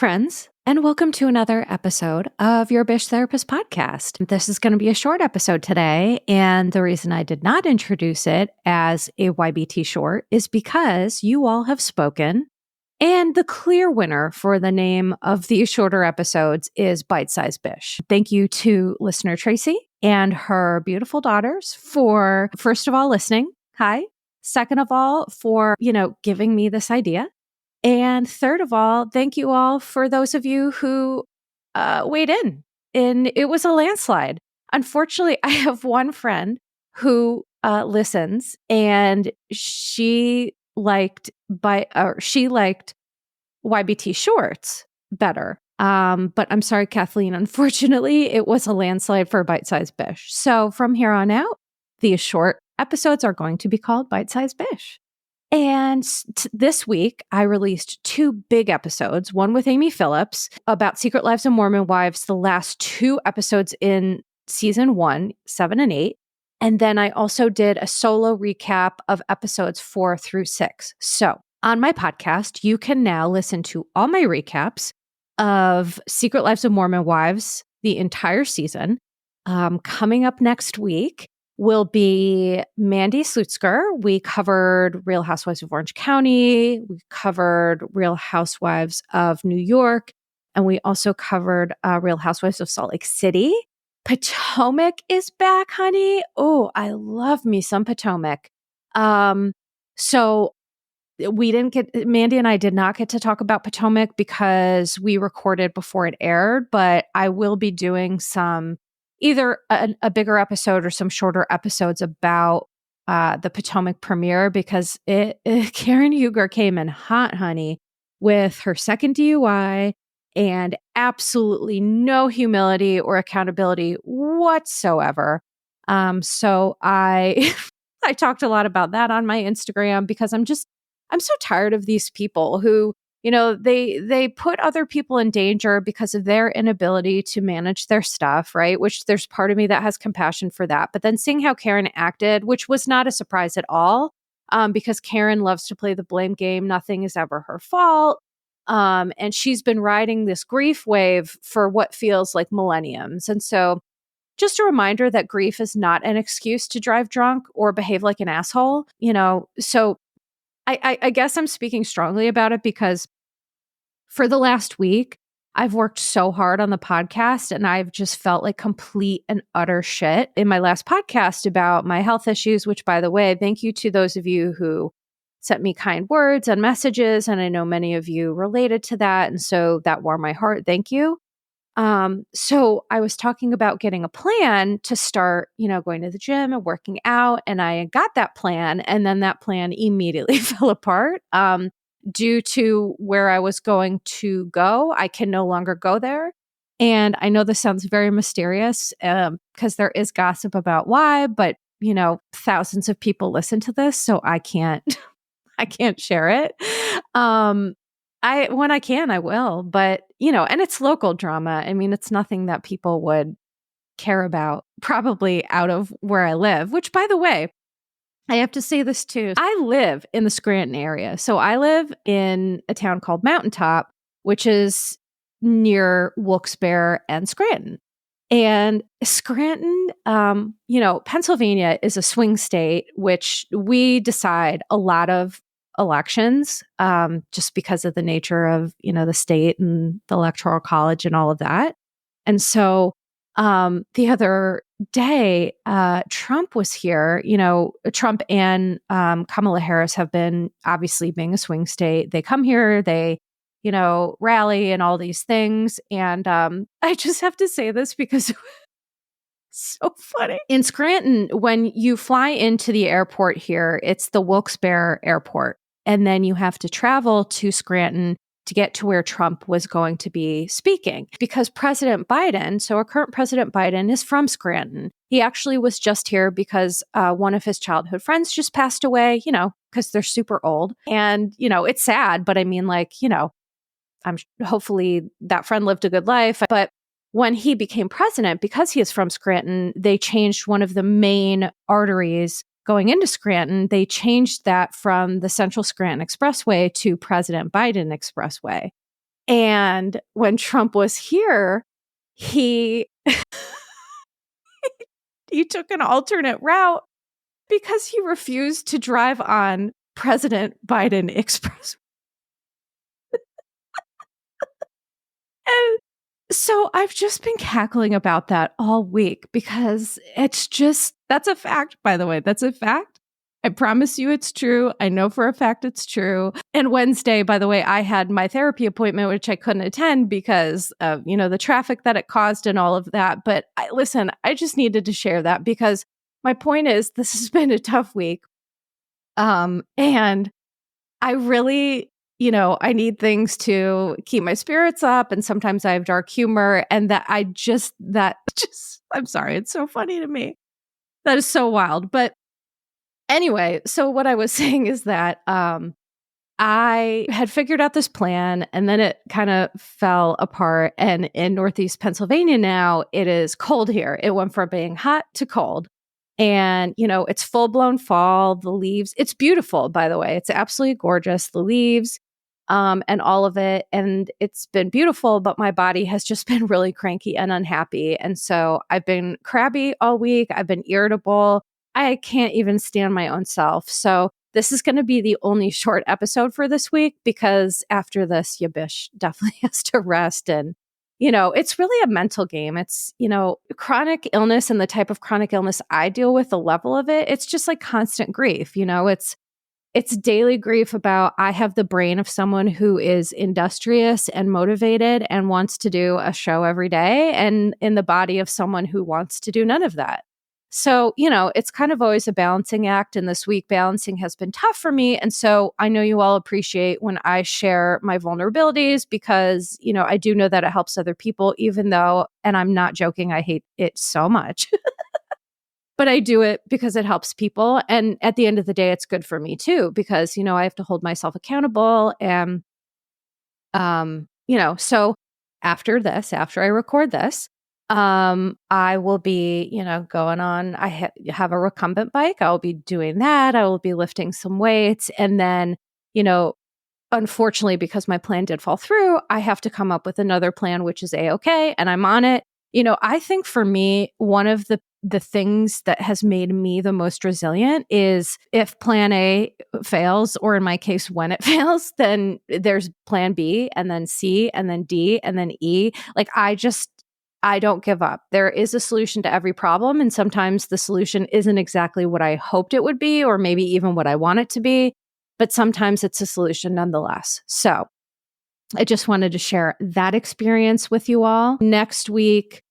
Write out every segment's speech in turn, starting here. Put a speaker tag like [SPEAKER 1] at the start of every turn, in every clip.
[SPEAKER 1] friends, and welcome to another episode of your Bish Therapist podcast. This is going to be a short episode today, and the reason I did not introduce it as a YBT short is because you all have spoken, and the clear winner for the name of these shorter episodes is Bite Size Bish. Thank you to listener Tracy and her beautiful daughters for, first of all, listening. Hi. Second of all, for, giving me this idea. And third of all, thank you all for those of you who weighed in. And it was a landslide. Unfortunately, I have one friend who listens, and she liked YBT shorts better. But I'm sorry, Kathleen. Unfortunately, it was a landslide for Bite Size Bish. So from here on out, these short episodes are going to be called Bite Size Bish. And this week, I released two big episodes, one with Amy Phillips about Secret Lives of Mormon Wives, the last two episodes in season 1, 7 and 8. And then I also did a solo recap of episodes 4 through 6. So on my podcast, you can now listen to all my recaps of Secret Lives of Mormon Wives, the entire season. Coming up next week will be Mandy Slutzker. We covered Real Housewives of Orange County. We covered Real Housewives of New York. And we also covered Real Housewives of Salt Lake City. Potomac is back, honey. Oh, I love me some Potomac. So Mandy and I did not get to talk about Potomac because we recorded before it aired, but I will be doing some either a bigger episode or some shorter episodes about the Potomac premiere because Karen Huger came in hot, honey, with her second DUI and absolutely no humility or accountability whatsoever. So I I talked a lot about that on my Instagram because I'm so tired of these people who, they put other people in danger because of their inability to manage their stuff, right? Which there's part of me that has compassion for that. But then seeing how Karen acted, which was not a surprise at all, because Karen loves to play the blame game. Nothing is ever her fault. And she's been riding this grief wave for what feels like millenniums. And so just a reminder that grief is not an excuse to drive drunk or behave like an asshole, so I guess I'm speaking strongly about it because for the last week, I've worked so hard on the podcast and I've just felt like complete and utter shit in my last podcast about my health issues, which, by the way, thank you to those of you who sent me kind words and messages. And I know many of you related to that. And so that warmed my heart. Thank you. So I was talking about getting a plan to start, going to the gym and working out. And I got that plan. And then that plan immediately fell apart, due to where I was going to go. I can no longer go there. And I know this sounds very mysterious, because there is gossip about why, but thousands of people listen to this, so I can't, I can't share it. When I can, I will, but and it's local drama. I mean, it's nothing that people would care about probably out of where I live, which, by the way, I have to say this too. I live in the Scranton area. So I live in a town called Mountaintop, which is near Wilkes-Barre and Scranton. And Scranton, Pennsylvania is a swing state, which we decide a lot of elections, just because of the nature of, the state and the electoral college and all of that. And so the other day, Trump was here. Trump and Kamala Harris have been, obviously being a swing state, they come here, they, rally and all these things. And I just have to say this because so funny. In Scranton, when you fly into the airport here, it's the Wilkes-Barre airport. And then you have to travel to Scranton to get to where Trump was going to be speaking. Because President Biden, so our current President Biden, is from Scranton. He actually was just here because one of his childhood friends just passed away, because they're super old. And, it's sad, but I mean, hopefully that friend lived a good life. But when he became president, because he is from Scranton, they changed one of the main arteries going into Scranton. They changed that from the Central Scranton Expressway to President Biden Expressway. And when Trump was here, he he took an alternate route because he refused to drive on President Biden Express. And so I've just been cackling about that all week because that's a fact, by the way. That's a fact. I promise you it's true. I know for a fact it's true. And Wednesday, by the way, I had my therapy appointment, which I couldn't attend because of, the traffic that it caused and all of that. But listen, I just needed to share that because my point is this has been a tough week. And I really, I need things to keep my spirits up. And sometimes I have dark humor. And I'm sorry, it's so funny to me. That is so wild. But anyway, so what I was saying is that I had figured out this plan and then it kind of fell apart. And in Northeast Pennsylvania now, it is cold here. It went from being hot to cold. And, it's full blown fall. The leaves, it's beautiful, by the way. It's absolutely gorgeous. The leaves and all of it. And it's been beautiful, but my body has just been really cranky and unhappy. And so I've been crabby all week. I've been irritable. I can't even stand my own self. So this is going to be the only short episode for this week because after this, Bish definitely has to rest. And, it's really a mental game. It's, chronic illness and the type of chronic illness I deal with, the level of it, it's just like constant grief. It's daily grief about I have the brain of someone who is industrious and motivated and wants to do a show every day and in the body of someone who wants to do none of that. So, it's kind of always a balancing act. And this week, balancing has been tough for me. And so I know you all appreciate when I share my vulnerabilities because, I do know that it helps other people, even though, and I'm not joking, I hate it so much. But I do it because it helps people. And at the end of the day, it's good for me too, because, I have to hold myself accountable. And, so after I record this, I will be, going on, I have a recumbent bike. I will be doing that. I will be lifting some weights. And then, unfortunately, because my plan did fall through, I have to come up with another plan, which is A-okay. And I'm on it. I think for me, one of the things that has made me the most resilient is if plan A fails, or in my case, when it fails, then there's plan B and then C and then D and then E. Like I don't give up. There is a solution to every problem. And sometimes the solution isn't exactly what I hoped it would be, or maybe even what I want it to be. But sometimes it's a solution nonetheless. So I just wanted to share that experience with you all. Next week,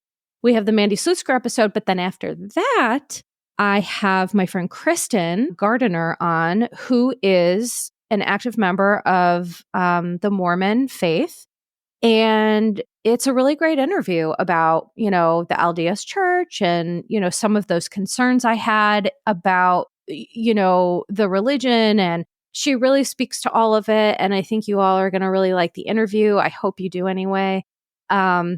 [SPEAKER 1] we have the Mandy Slutzker episode. But then after that, I have my friend Kristen Gardiner on, who is an active member of the Mormon faith. And it's a really great interview about, the LDS Church and, some of those concerns I had about, the religion. And she really speaks to all of it. And I think you all are going to really like the interview. I hope you do anyway. I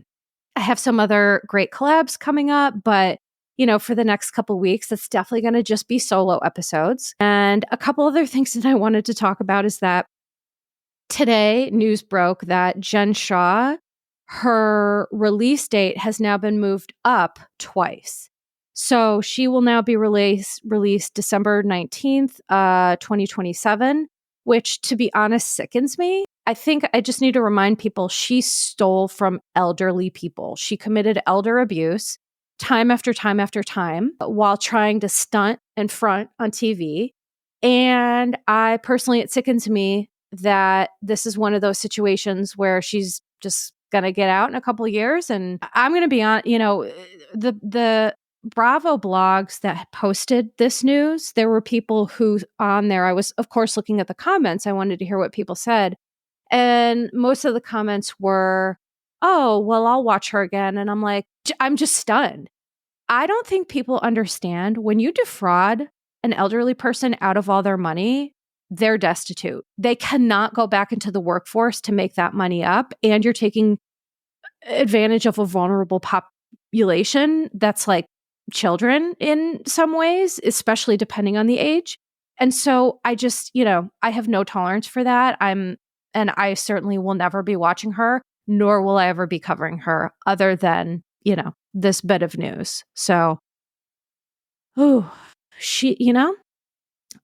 [SPEAKER 1] have some other great collabs coming up, but for the next couple weeks, it's definitely going to just be solo episodes. And a couple other things that I wanted to talk about is that today, news broke that Jen Shah, her release date has now been moved up twice. So she will now be released December 19th, 2027, which, to be honest, sickens me. I think I just need to remind people she stole from elderly people. She committed elder abuse time after time after time while trying to stunt and front on TV. And it sickens me that this is one of those situations where she's just going to get out in a couple of years. And I'm going to be on, the Bravo blogs that posted this news, there were people who on there, I was, of course, looking at the comments. I wanted to hear what people said. And most of the comments were, oh, well, I'll watch her again. And I'm like, I'm just stunned. I don't think people understand when you defraud an elderly person out of all their money, they're destitute. They cannot go back into the workforce to make that money up. And you're taking advantage of a vulnerable population that's like children in some ways, especially depending on the age. And so I just, I have no tolerance for that. And I certainly will never be watching her, nor will I ever be covering her other than, this bit of news. So, she,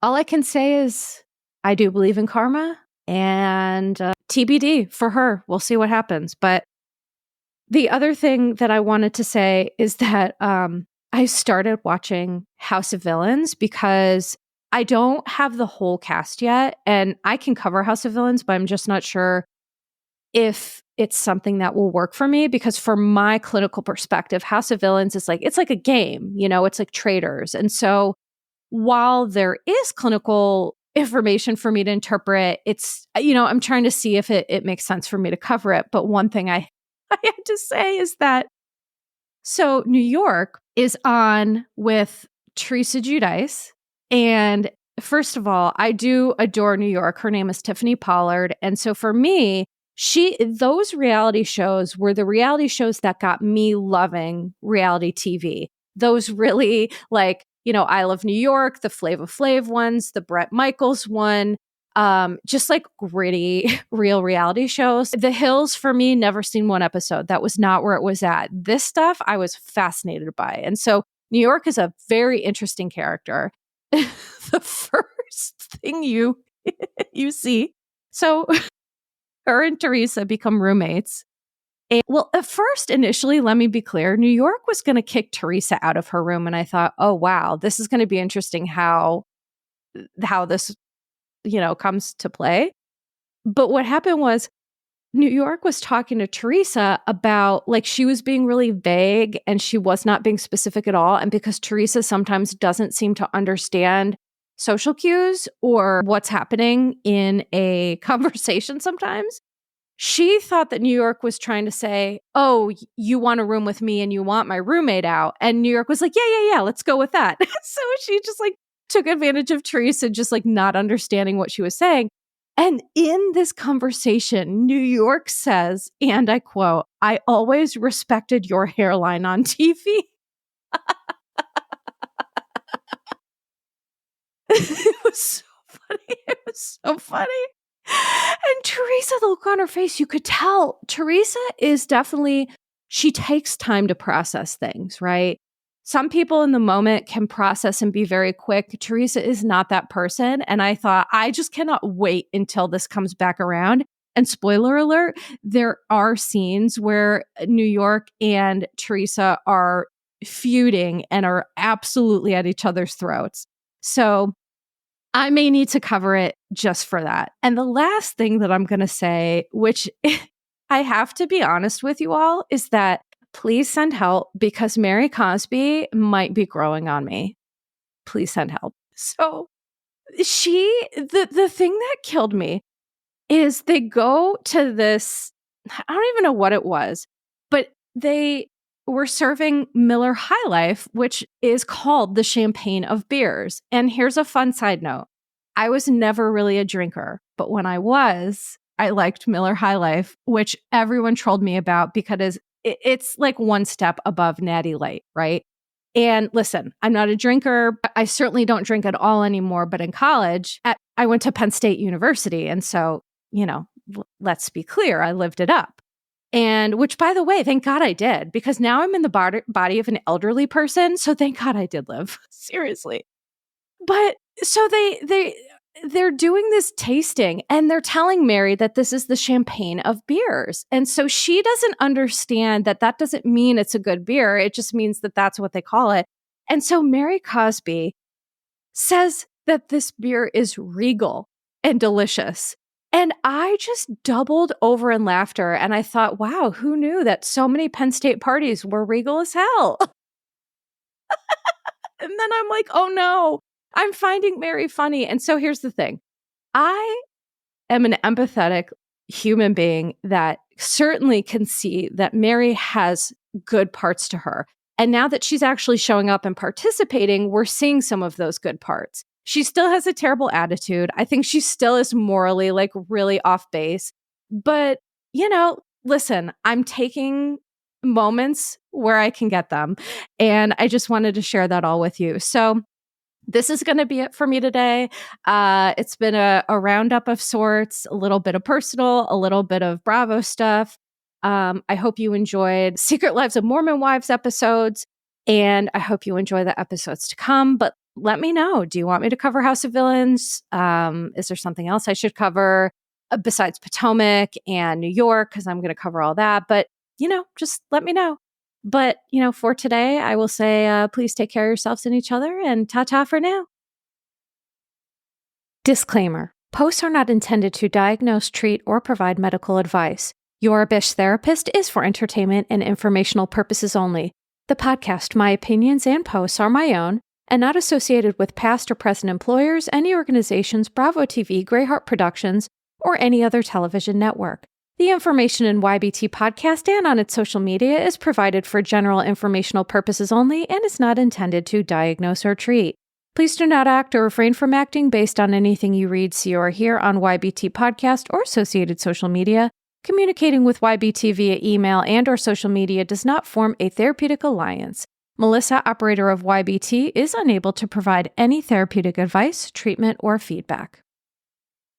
[SPEAKER 1] all I can say is I do believe in karma and TBD for her. We'll see what happens. But the other thing that I wanted to say is that I started watching House of Villains because I don't have the whole cast yet. And I can cover House of Villains, but I'm just not sure if it's something that will work for me, because from my clinical perspective, House of Villains is it's like a game, it's like traders. And so while there is clinical information for me to interpret, it's, I'm trying to see if it makes sense for me to cover it. But one thing I have to say is that, so New York is on with Teresa Guidice. And first of all, I do adore New York. Her name is Tiffany Pollard. And so for me, those reality shows were the reality shows that got me loving reality TV. Those really I Love New York, the Flava Flav ones, the Bret Michaels one, just like gritty, real reality shows. The Hills, for me, never seen one episode. That was not where it was at. This stuff I was fascinated by. And so New York is a very interesting character. The first thing you see, so her and Teresa become roommates. And, well, at first, initially, let me be clear, New York was going to kick Teresa out of her room. And I thought, oh, wow, this is going to be interesting how this, comes to play. But what happened was New York was talking to Teresa about, she was being really vague and she was not being specific at all. And because Teresa sometimes doesn't seem to understand social cues or what's happening in a conversation sometimes, she thought that New York was trying to say, oh, you want a room with me and you want my roommate out. And New York was like, yeah, let's go with that. So she just took advantage of Teresa just not understanding what she was saying. And in this conversation, New York says, and I quote, "I always respected your hairline on TV." It was so funny. It was so funny. And Teresa, the look on her face, you could tell Teresa is definitely, she takes time to process things, right? Some people in the moment can process and be very quick. Teresa is not that person. And I thought, I just cannot wait until this comes back around. And spoiler alert, there are scenes where New York and Teresa are feuding and are absolutely at each other's throats. So I may need to cover it just for that. And the last thing that I'm going to say, which I have to be honest with you all, is that please send help because Mary Cosby might be growing on me. Please send help. So the thing that killed me is they go to this, I don't even know what it was, but they were serving Miller High Life, which is called the champagne of beers. And here's a fun side note. I was never really a drinker, but when I was, I liked Miller High Life, which everyone trolled me about because it's one step above Natty Light, right? And listen, I'm not a drinker. I certainly don't drink at all anymore. But in college, I went to Penn State University. And so, let's be clear, I lived it up. And which, by the way, thank God I did, because now I'm in the body of an elderly person. So thank God I did live. Seriously. But so they're doing this tasting and they're telling Mary that this is the champagne of beers. And so she doesn't understand that doesn't mean it's a good beer. It just means that that's what they call it. And so Mary Cosby says that this beer is regal and delicious. And I just doubled over in laughter. And I thought, wow, who knew that so many Penn State parties were regal as hell? And then I'm like, oh no, I'm finding Mary funny. And so here's the thing. I am an empathetic human being that certainly can see that Mary has good parts to her. And now that she's actually showing up and participating, we're seeing some of those good parts. She still has a terrible attitude. I think she still is morally really off base. But, listen, I'm taking moments where I can get them. And I just wanted to share that all with you. So this is going to be it for me today. It's been a roundup of sorts, a little bit of personal, a little bit of Bravo stuff. I hope you enjoyed Secret Lives of Mormon Wives episodes, and I hope you enjoy the episodes to come. But let me know. Do you want me to cover House of Villains? Is there something else I should cover besides Potomac and New York? Because I'm going to cover all that. But, just let me know. But, for today, I will say, please take care of yourselves and each other, and ta-ta for now. Disclaimer. Posts are not intended to diagnose, treat, or provide medical advice. Your Bish therapist is for entertainment and informational purposes only. The podcast, my opinions, and posts are my own and not associated with past or present employers, any organizations, Bravo TV, Greyheart Productions, or any other television network. The information in YBT podcast and on its social media is provided for general informational purposes only and is not intended to diagnose or treat. Please do not act or refrain from acting based on anything you read, see, or hear on YBT podcast or associated social media. Communicating with YBT via email and or social media does not form a therapeutic alliance. Melissa, operator of YBT, is unable to provide any therapeutic advice, treatment, or feedback.